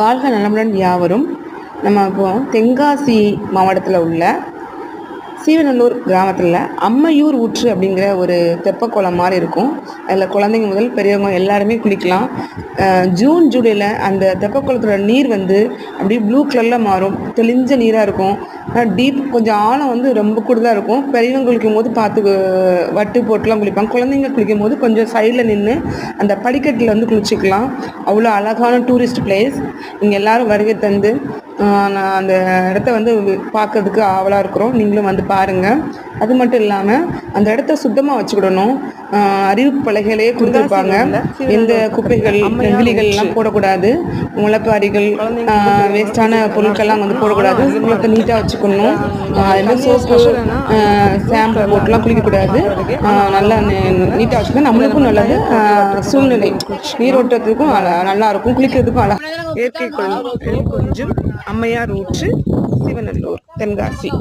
வாழ்க நலமுடன் யாவரும். நம்ம இப்போ தென்காசி மாவட்டத்தில் உள்ள சீவநல்லூர் கிராமத்தில் அம்மையூர் ஊற்று அப்படிங்கிற ஒரு தெப்பக்குளம் மாதிரி இருக்கும். அதில் குழந்தைங்க முதல் பெரியவங்க எல்லாருமே குளிக்கலாம். ஜூன் ஜூலையில் அந்த தெப்பக்குளத்தோட நீர் வந்து அப்படியே ப்ளூ கலரில் மாறும். தெளிஞ்ச நீராக இருக்கும். டீப் கொஞ்சம் ஆழம் வந்து ரொம்ப கூடுதலாக இருக்கும். பெரியவங்க குளிக்கும் போது பார்த்து வட்டு போட்டுலாம் குளிப்பாங்க. குழந்தைங்க குளிக்கும் போது கொஞ்சம் சைடில் நின்று அந்த படிக்கட்டில் வந்து குளிச்சுக்கலாம். அவ்வளோ அழகான டூரிஸ்ட் பிளேஸ். இங்கே எல்லோரும் வருகை தந்து நான் அந்த இடத்த வந்து பார்க்கறதுக்கு ஆவலாக இருக்கிறோம். நீங்களும் வந்து பாருங்கள். அது மட்டும் இல்லாமல் அந்த இடத்த சுத்தமாக வச்சுக்கிடணும். அறிவிப்பு பலகையிலேயே கொடுத்துருப்பாங்க, எந்த குப்பைகள் நெகிழிகள்லாம் போடக்கூடாது, முளைப்பாரிகள் வேஸ்டான பொருட்கள்லாம் வந்து போடக்கூடாது. குளத்தை நீட்டாக வச்சுக்கணும். எல்லாம் சோப்பு ஷாம்பு போட்டுலாம் குளிக்கக்கூடாது. நல்லா நீட்டாக வச்சுக்கணும். நம்மளுக்கும் நல்லது. சூழ்நிலை நீரோட்டத்துக்கும் நல்லா இருக்கும், குளிக்கிறதுக்கும் அழகாக. இயற்கை கொஞ்சம் அம்மையார் ஊற்று, சீவநல்லூர், தென்காசி.